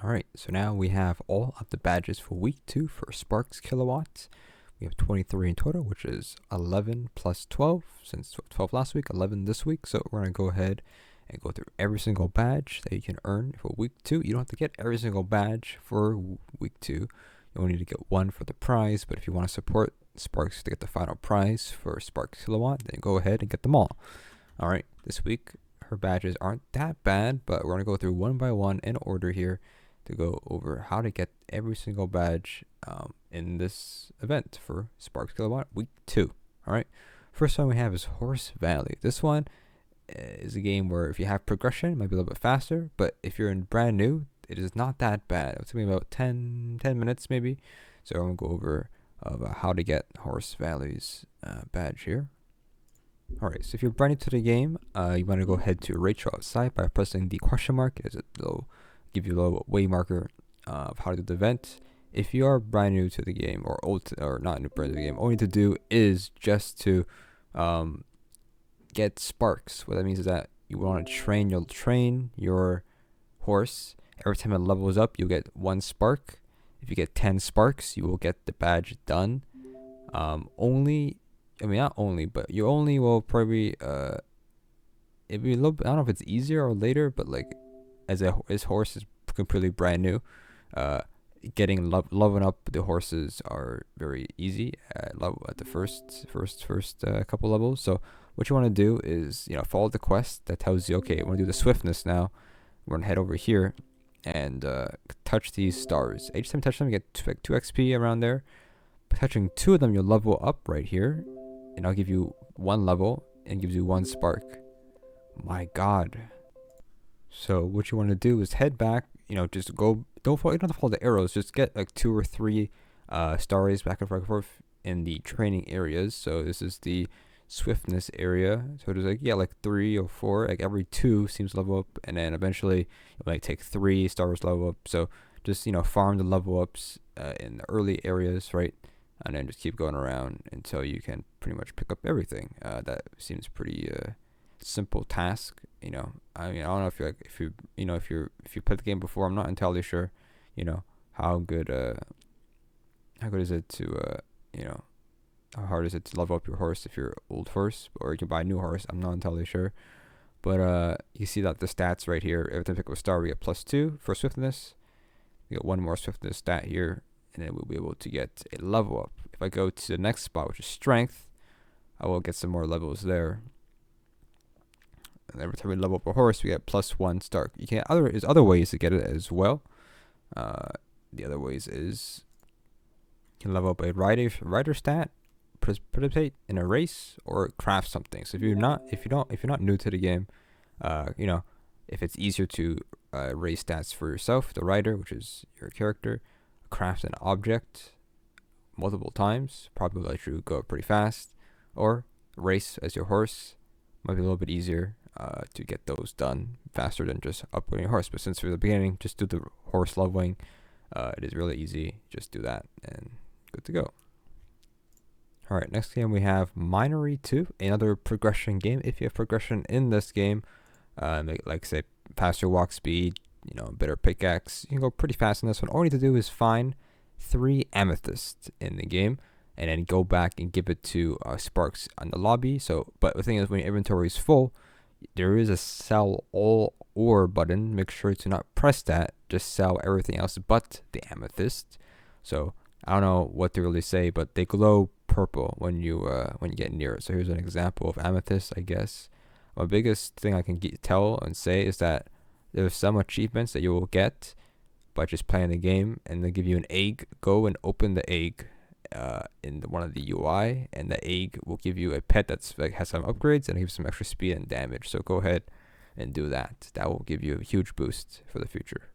Alright, so now we have all of the badges for week 2 for Sparks Kilowatt. We have 23 in total, which is 11 plus 12, since 12 last week, 11 this week. So we're going to go ahead and go through every single badge that you can earn for week 2. You don't have to get every single badge for week 2. You only need to get one for the prize, but if you want to support Sparks to get the final prize for Sparks Kilowatt, then go ahead and get them all. Alright, this week her badges aren't that bad, but we're going to go through one by one in order here to go over how to get every single badge in this event for Sparks Kilowatt week 2. Alright, first one we have is Horse Valley. This one is a game where if you have progression, it might be a little bit faster, but if you're in brand new, it is not that bad. It's going to be about 10 minutes maybe. So I'm going to go over how to get Horse Valley's badge here. Alright, so if you're brand new to the game, you want to go ahead to Rachel outside by pressing the question mark. It's a little, give you a little way marker of how to do the event. If you are brand new to the game or or not brand new to the game, all you need to do is just to get sparks. What that means is that you want to train your horse. Every time it levels up, you get 1 spark. If you get 10 sparks, you will get the badge done. Not only, but you only will probably it'd be a little bit, I don't know if it's easier or later, but like his horse is completely brand new, getting leveling up the horses are very easy at the first couple levels. So what you want to do is, follow the quest that tells you, okay, I want to do the swiftness now. We're gonna head over here and touch these stars. Each time you touch them, you get 2 XP around there. By touching 2 of them, you'll level up right here, and I'll give you 1 level and gives you 1 spark. My God. So what you want to do is head back. Just go. You don't have to follow the arrows. Just get like 2 or 3 stars back and forth in the training areas. So this is the swiftness area. So there's like 3 or 4. Like every 2 seems to level up, and then eventually you might take 3 stars level up. So just farm the level ups in the early areas, right? And then just keep going around until you can pretty much pick up everything. That seems pretty simple task. I don't know if you played the game before. I'm not entirely sure. How good is it to how hard is it to level up your horse if you're old horse, or you can buy a new horse. I'm not entirely sure, but you see that the stats right here. Every time we pick up a star, we get +2 for swiftness. We get 1 more swiftness stat here, and then we'll be able to get a level up. If I go to the next spot, which is strength, I will get some more levels there. And every time we level up a horse, we get +1 star. There's other ways to get it as well. The other ways is you can level up a rider stat, participate in a race, or craft something. So if you're not new to the game, if it's easier to raise stats for yourself, the rider, which is your character, craft an object multiple times, probably let you go pretty fast, or race as your horse might be a little bit easier to get those done faster than just upgrading your horse. But since we're at the beginning, just do the horse leveling. It is really easy. Just do that and good to go. Alright, next game we have Minery 2, another progression game. If you have progression in this game, like say faster walk speed, better pickaxe, you can go pretty fast in this one. All you need to do is find 3 amethysts in the game and then go back and give it to Sparks on the lobby. But the thing is, when your inventory is full, there is a sell all ore button. Make sure to not press that. Just sell everything else but the amethyst. So I don't know what to really say, but they glow purple when you get near it. So here's an example of amethyst, I guess. My biggest thing I can tell and say is that there's some achievements that you will get by just playing the game, and they give you an egg. Go and open the egg in one of the UI, and the egg will give you a pet that's has some upgrades and gives some extra speed and damage. So go ahead and do that. That will give you a huge boost for the future.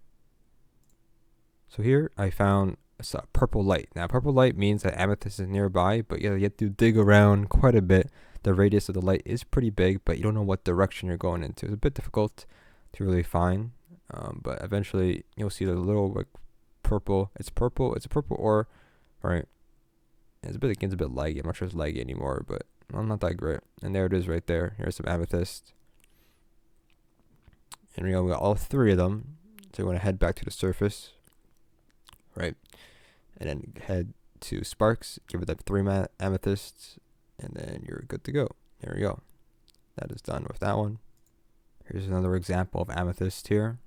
So here I found purple light. Now purple light means that amethyst is nearby, but you have to dig around quite a bit. The radius of the light is pretty big, but you don't know what direction you're going into. It's a bit difficult to really find, but eventually you'll see the little purple. It's a purple ore, right? It's a bit laggy. I'm not sure it's laggy anymore, but not that great. And there it is right there. Here's some amethyst. And we got all 3 of them. So you want to head back to the surface, right? And then head to Sparks, give it that 3 amethysts, and then you're good to go. There we go. That is done with that one. Here's another example of amethyst here.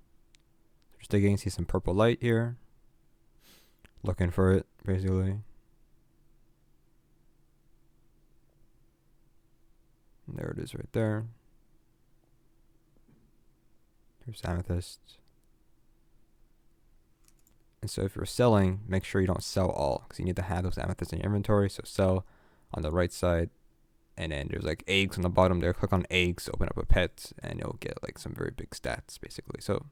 Just digging, see some purple light here. Looking for it, basically. And there it is right there. Here's amethyst. And so if you're selling, make sure you don't sell all, because you need to have those amethysts in your inventory. So sell on the right side, and then there's like eggs on the bottom there. Click on eggs, open up a pet, and you'll get like some very big stats, basically. So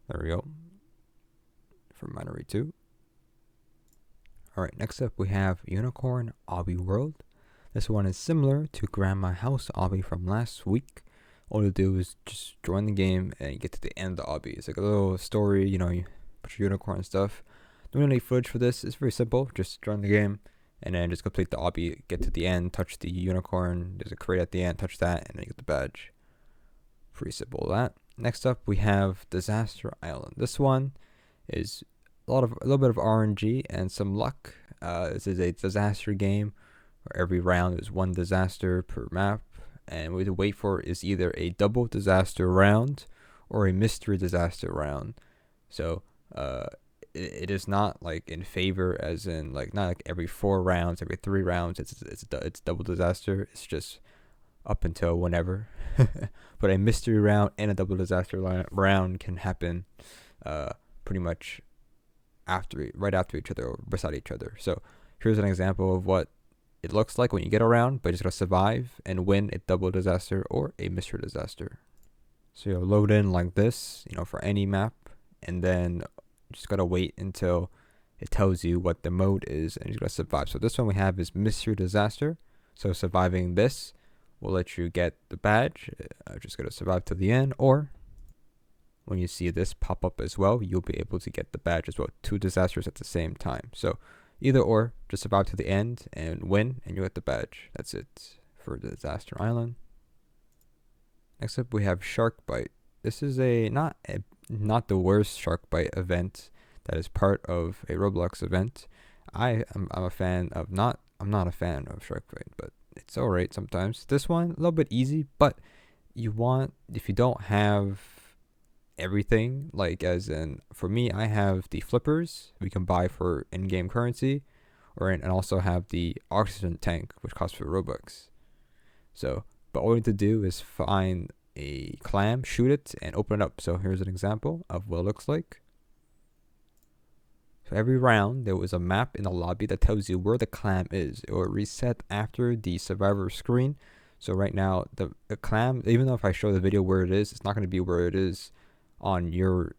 there we go. For Minery 2. Alright, next up we have Unicorn Obby World. This one is similar to Grandma House Obby from last week. All you do is just join the game and you get to the end of the obby. It's like a little story, you know, you put your unicorn and stuff. Don't need any footage for this. It's very simple. Just join the game and then just complete the obby, get to the end, touch the unicorn. There's a crate at the end, touch that, and then you get the badge. Pretty simple that. Next up we have Disaster Island. This one is a little bit of RNG and some luck. This is a disaster game where every round is one disaster per map, and what we have to wait for is either a double disaster round or a mystery disaster round. So it is not like in favor, as in like not like every 4 rounds, every 3 rounds. It's double disaster. It's just up until whenever. But a mystery round and a double disaster round can happen pretty much right after each other or beside each other. So here's an example of what it looks like when you get around, but you just gotta survive and win a double disaster or a mystery disaster. So you'll load in like this, you know, for any map, and then you just gotta wait until it tells you what the mode is, and you gotta survive. So this one we have is mystery disaster. So surviving this will let you get the badge. Just gotta survive to the end, or when you see this pop up as well, you'll be able to get the badge as well. 2 disasters at the same time. So either or, just survive to the end and win, and you get the badge. That's it for Disaster Island. Next up, we have Sharkbite. This is not the worst Sharkbite event that is part of a Roblox event. I'm a fan of I'm not a fan of Sharkbite, but it's alright sometimes. This one a little bit easy, but if you don't have everything, like as in for me, I have the flippers we can buy for in-game currency, and also have the oxygen tank, which costs for Robux. So but all you need to do is find a clam, shoot it, and open it up. So here's an example of what it looks like. So every round there was a map in the lobby that tells you where the clam is. It will reset after the survivor screen. So right now the clam, even though if I show the video where it is, it's not going to be where it is on your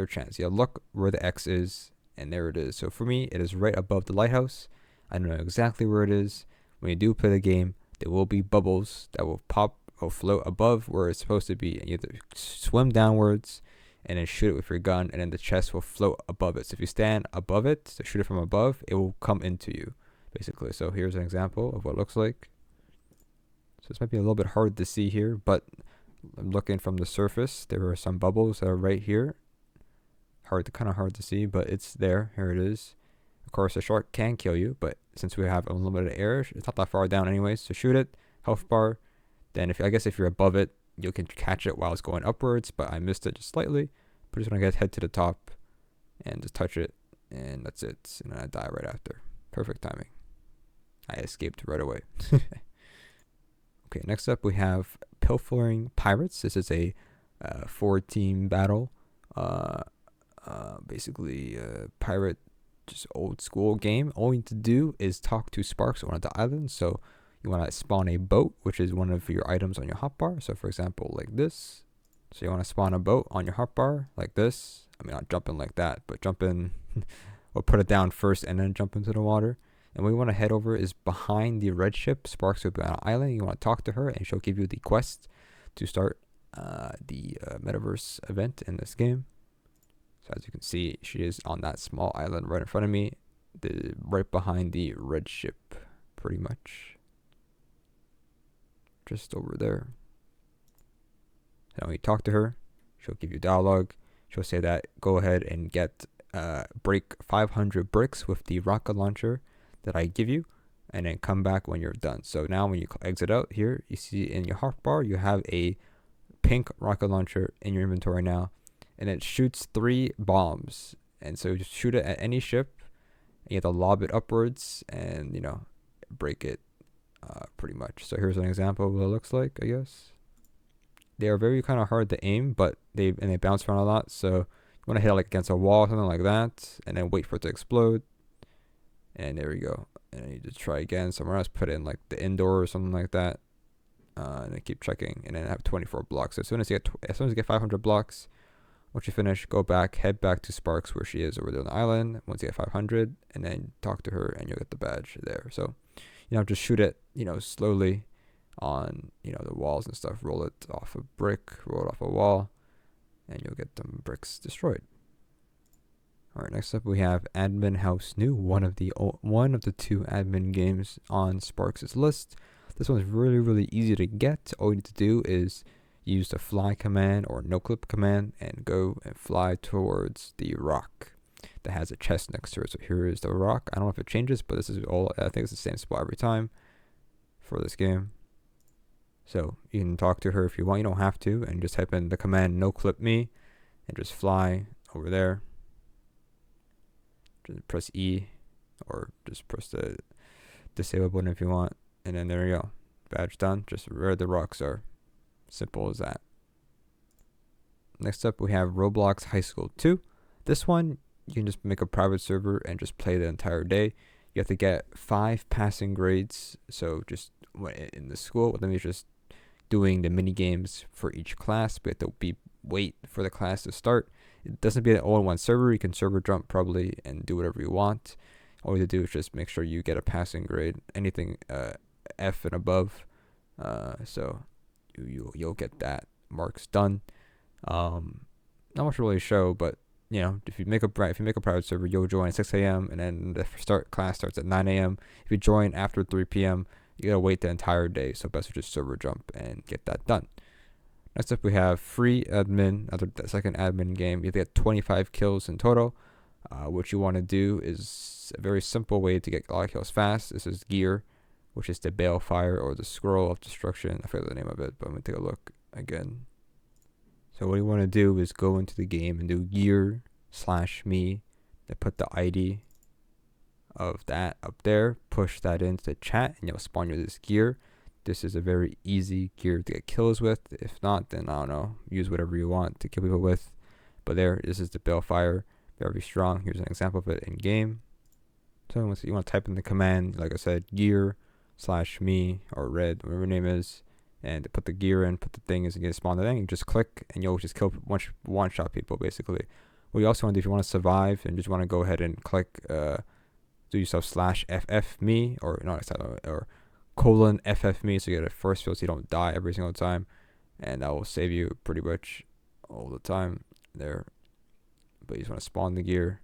chance. Yeah, look where the X is, and there it is. So for me, it is right above the lighthouse. I don't know exactly where it is. When you do play the game, there will be bubbles that will pop or float above where it's supposed to be, and you have to swim downwards and then shoot it with your gun, and then the chest will float above it. So if you stand above it to shoot it from above, it will come into you, basically. So here's an example of what it looks like. So this might be a little bit hard to see here, but I'm looking from the surface. There are some bubbles that are right here. Kind of hard to see, but it's there. Here it is. Of course, a shark can kill you, but since we have unlimited air, it's not that far down anyways. So shoot it, health bar. Then I guess if you're above it, you can catch it while it's going upwards, but I missed it just slightly. But just want to head to the top and just touch it, and that's it. And then I die right after. Perfect timing. I escaped right away. Okay, next up we have Pilfering Pirates. This is a 4-team battle. Basically pirate, just old school game. All you need to do is talk to Sparks on one of the islands. So you want to spawn a boat, which is one of your items on your hotbar. So for example, like this. So you want to spawn a boat on your hotbar like this. I mean, not jumping like that, but jump in or put it down first and then jump into the water. And where you want to head over is behind the red ship. Sparks will be on an island. You want to talk to her, and she'll give you the quest to start the Metaverse event in this game. So as you can see, she is on that small island right in front of me, right behind the red ship, pretty much. Just over there. And when you talk to her, she'll give you dialogue. she'll say that go ahead and get break 500 bricks with the rocket launcher that I give you, and then come back when you're done. So now when you exit out here, you see in your health bar you have a pink rocket launcher in your inventory now, and it shoots 3 bombs. And so you just shoot it at any ship, and you have to lob it upwards and, you know, break it pretty much. So here's an example of what it looks like, I guess. They are very kind of hard to aim, but they bounce around a lot. So you want to hit it like against a wall, something like that, and then wait for it to explode. And there we go. And you just try again somewhere else, put it in like the indoor or something like that, and then keep checking. And then have 24 blocks. So as soon as you get 500 blocks, once you finish, go back, head back to Sparks where she is over there on the island. Once you get 500, and then talk to her, and you'll get the badge there. So, you know, just shoot it, you know, slowly on, you know, the walls and stuff. Roll it off a brick, roll it off a wall, and you'll get them bricks destroyed. All right, next up we have Admin House New, one of the 2 admin games on Sparks' list. This one's really, really easy to get. All you need to do is use the fly command or no clip command and go and fly towards the rock that has a chest next to it. So here is the rock. I don't know if it changes, but this is all, I think it's the same spot every time for this game. So you can talk to her if you want. You don't have to, and just type in the command no clip me and just fly over there. Just press E, or just press the disable button if you want, and then there you go. Badge done. Just where the rocks are. Simple as that. Next up we have Roblox High School 2. This one you can just make a private server and just play the entire day. You have to get 5 passing grades. So just in the school, with them is just doing the mini games for each class, but you have to wait for the class to start. It doesn't be an all-in-one server. You can server jump probably and do whatever you want. All you have to do is just make sure you get a passing grade, anything F and above. So you'll get that marks done. Not much to really show, but you know, if you make a private server, you'll join at 6 a.m. and then the class starts at 9 a.m. If you join after 3 p.m., you gotta wait the entire day. So best to just server jump and get that done. Next up, we have free admin, the second admin game. You get 25 kills in total. What you want to do is a very simple way to get a lot of kills fast. This is gear, which is the balefire or the scroll of destruction. I forget the name of it, but I'm going to take a look again. So what you want to do is go into the game and do gear/me. Then put the ID of that up there. Push that into the chat, and you'll spawn you this gear. This is a very easy gear to get kills with. If not, then I don't know. Use whatever you want to kill people with. But this is the balefire. Very strong. Here's an example of it in game. So you want to type in the command, like I said, gear/me or red, whatever your name is, and put the gear in, put the thing is, and get spawned the thing. You just click, and you'll just kill one shot people basically. What you also want to do if you want to survive and just want to go ahead and click, do yourself /ff_me or :ff_me, so you get a first field so you don't die every single time, and that will save you pretty much all the time there. But you just want to spawn the gear,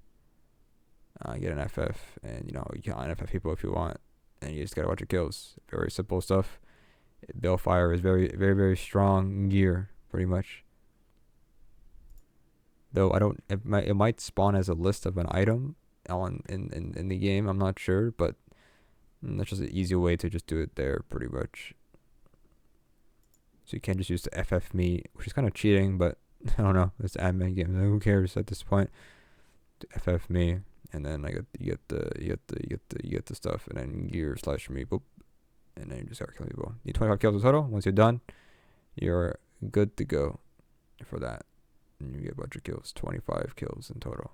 get an FF, and you know, you can NFF people if you want, and you just get a bunch of kills. Very simple stuff. Balefire is very, very, very strong gear, pretty much. Though it might spawn as a list of an item in the game. I'm not sure, but that's just an easy way to just do it there, pretty much. So you can't just use the FF_me, which is kind of cheating, but I don't know. It's admin game. Who cares at this point? FF_me, and then you get the stuff, and then gear/me, boop, and then you just gotta kill people. You need 25 kills in total. Once you're done, you're good to go for that, and you get a bunch of kills. 25 kills in total.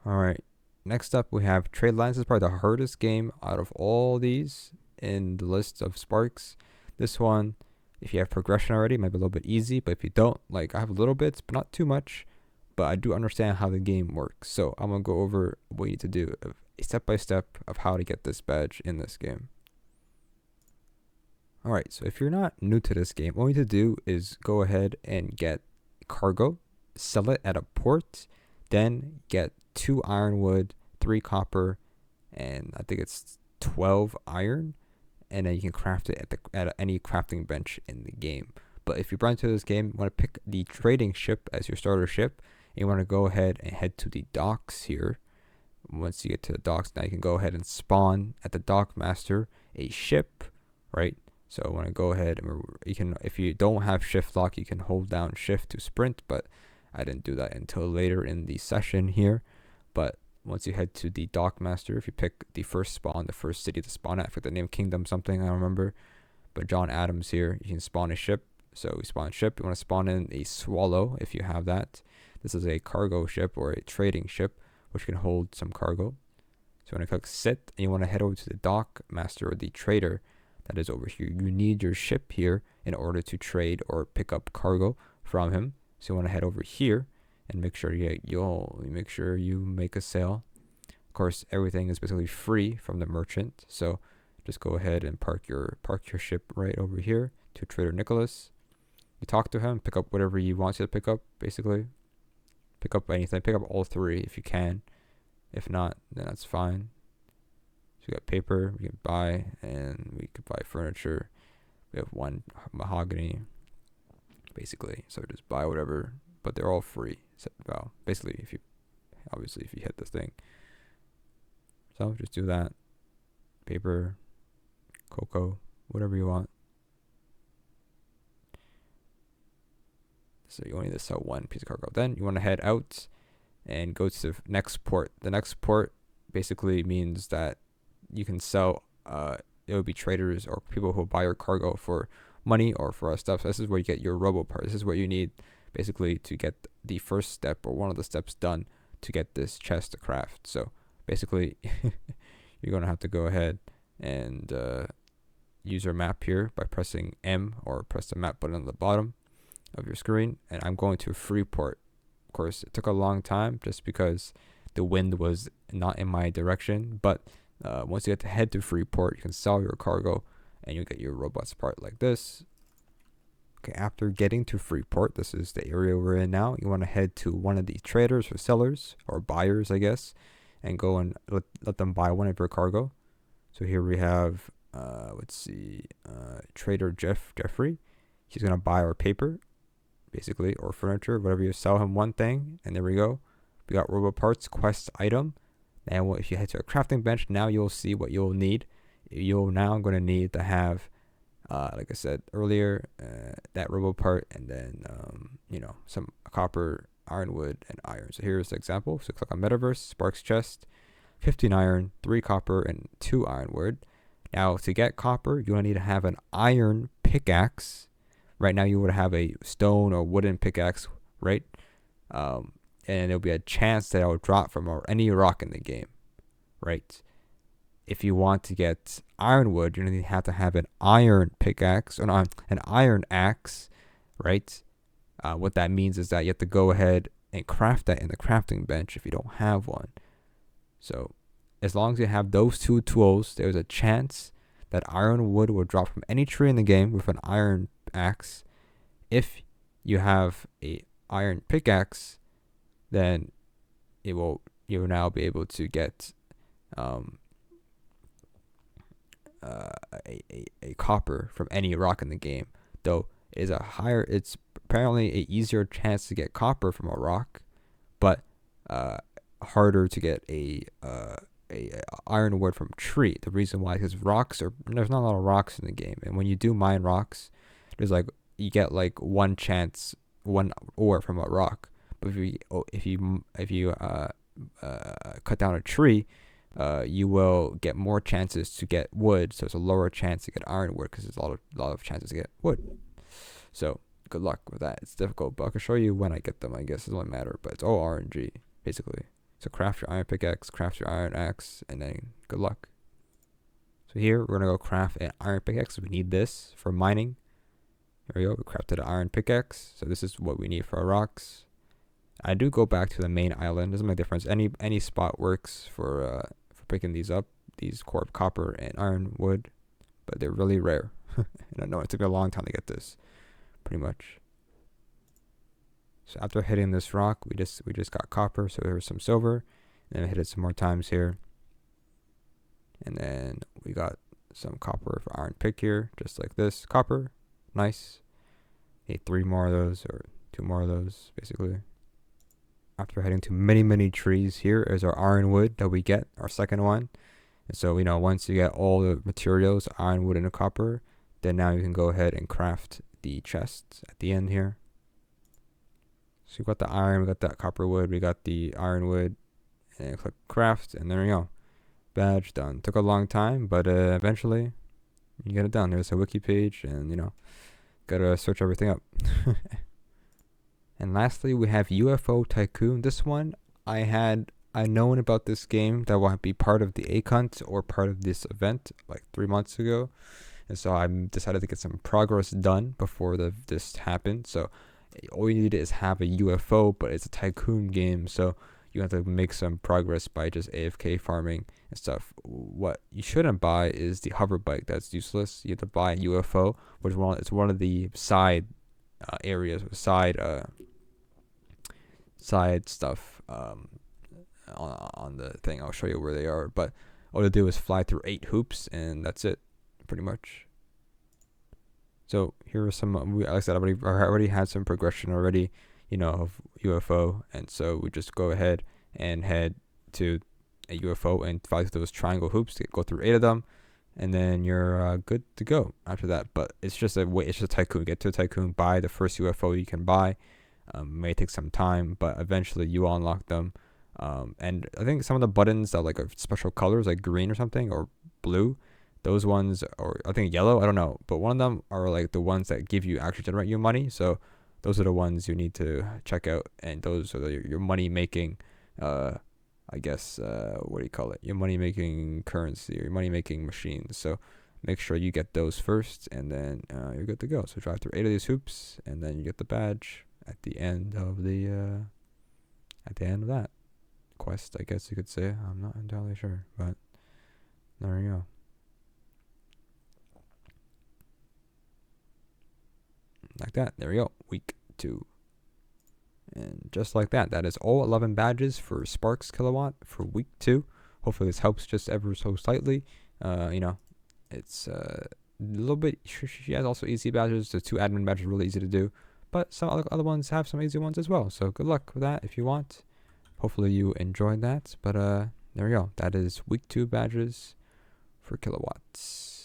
All right. Next up, we have Tradelands. This is probably the hardest game out of all these in the list of Sparks. This one, if you have progression already, might be a little bit easy, but if you don't, like I have a little bit, but not too much, but I do understand how the game works. So I'm going to go over what you need to do, step by step of how to get this badge in this game. All right, so if you're not new to this game, what you need to do is go ahead and get cargo, sell it at a port, then get 2 ironwood, 3 copper, and I think it's 12 iron, and then you can craft it at any crafting bench in the game. But if you're brand new to this game, you want to pick the trading ship as your starter ship. And you want to go ahead and head to the docks here. Once you get to the docks, now you can go ahead and spawn at the dock master a ship, right? So I want to go ahead and you can, if you don't have shift lock, you can hold down shift to sprint, but I didn't do that until later in the session here. But once you head to the dock master, if you pick the first spawn, the first city to spawn at, I forget the name, Kingdom something, I don't remember. But John Adams here, you can spawn a ship. So we spawn a ship. You want to spawn in a swallow if you have that. This is a cargo ship or a trading ship, which can hold some cargo. So you want to click sit, and you want to head over to the dock master or the trader that is over here. You need your ship here in order to trade or pick up cargo from him. So you want to head over here and make sure you make a sale. Of course, everything is basically free from the merchant. So just go ahead and park your ship right over here to Trader Nicholas. You talk to him, pick up whatever he wants you to pick up, basically. Pick up anything. Pick up all three if you can. If not, then that's fine. So we got paper we can buy, and we could buy furniture. We have one mahogany, basically. So just buy whatever, but they're all free. Well, basically, if you hit this thing. So just do that. Paper, cocoa, whatever you want. So you only need to sell one piece of cargo. Then you want to head out and go to the next port. The next port basically means that you can sell. It would be traders or people who buy your cargo for money or for stuff. So this is where you get your robo part. This is what you need basically to get the first step or one of the steps done to get this chest to craft. So basically, you're gonna have to go ahead and use your map here by pressing M or press the map button on the bottom of your screen. And I'm going to Freeport. Of course, it took a long time just because the wind was not in my direction. But once you get to head to Freeport, you can sell your cargo and you'll get your robots part like this. Okay, after getting to Freeport, this is the area we're in now. You want to head to one of the traders or sellers or buyers, I guess, and go and let them buy one of your cargo. So here we have, Trader Jeffrey. He's going to buy our paper, basically, or furniture, whatever. You sell him one thing, and there we go. We got robo parts, quest item. And if you head to a crafting bench, now you'll see what you'll need. You'll now going to need to have, like I said earlier, that robo part, and then some copper, ironwood, and iron. So here's the example. So click on Metaverse, Sparks chest, 15 iron, 3 copper, and 2 ironwood. Now to get copper, you're gonna need to have an iron pickaxe. Right now you would have a stone or wooden pickaxe, right? And there'll be a chance that it will drop from any rock in the game, right? If you want to get ironwood, you're gonna have to have an iron pickaxe or an iron axe, right? What that means is that you have to go ahead and craft that in the crafting bench if you don't have one. So as long as you have those two tools, there's a chance that ironwood will drop from any tree in the game with an iron axe. If you have a iron pickaxe, then you'll now be able to get a copper from any rock in the game. Though it's apparently a easier chance to get copper from a rock, but harder to get a ironwood from tree. The reason why is because there's not a lot of rocks in the game, and when you do mine rocks, you get one chance, one ore from a rock. But if you cut down a tree, you will get more chances to get wood. So it's a lower chance to get ironwood because there's a lot of chances to get wood. So good luck with that. It's difficult, but I can show you when I get them. I guess it doesn't matter, but it's all RNG basically. So craft your iron pickaxe, craft your iron axe, and then good luck. So here we're gonna go craft an iron pickaxe. We need this for mining. There we go. We crafted an iron pickaxe. So this is what we need for our rocks. I do go back to the main island. Doesn't make a difference. Any spot works for picking these up. These copper and ironwood, but they're really rare. And I know it took me a long time to get this, pretty much. So after hitting this rock, we just got copper. So there's some silver, and I hit it some more times here, and then we got some copper for iron pick here, just like this. Copper, nice. Hey, 3 more of those, or 2 more of those, basically. After heading to many trees, here is our ironwood that we get, our second one. And so, once you get all the materials, ironwood and copper, then now you can go ahead and craft the chests at the end here. So we got the iron, we got that copper wood, we got the ironwood, and click craft, and there we go. Badge done. Took a long time, but eventually you get it done. There's a wiki page, and gotta search everything up. And lastly, we have UFO Tycoon. This one, I known about this game that will be part of the ACUNT or part of this event like 3 months ago, and so I decided to get some progress done before this happened. So all you need is have a UFO, but it's a tycoon game, so you have to make some progress by just AFK farming and stuff. What you shouldn't buy is the hover bike. That's useless. You have to buy a UFO, which it's one of the side areas, side stuff on the thing. I'll show you where they are, but all to do is fly through 8 hoops, and that's it, pretty much. So here are some, like I said, I already had some progression already, of UFO, and so we just go ahead and head to a UFO and fly through those triangle hoops to go through 8 of them, and then you're good to go after that. But it's just it's just a tycoon. Get to a tycoon, buy the first UFO you can buy. May take some time, but eventually you unlock them. And I think some of the buttons that are special colors, like green or something, or blue, those ones, or I think yellow, I don't know, but one of them are like the ones that actually generate you money. So those are the ones you need to check out, and those are your money making, I guess, what do you call it? Your money making currency, or your money making machines. So make sure you get those first, and then you're good to go. So drive through 8 of these hoops, and then you get the badge at the end of that quest, I guess you could say. I'm not entirely sure, but there you go. Like that. There we go. Week 2. And just like that, that is all 11 badges for Sparks Kilowatt for week 2. Hopefully this helps just ever so slightly. It's a little bit, she has also easy badges. The 2 admin badges are really easy to do, but some other ones have some easy ones as well. So good luck with that if you want. Hopefully you enjoyed that. But there we go. That is week 2 badges for Kilowatts.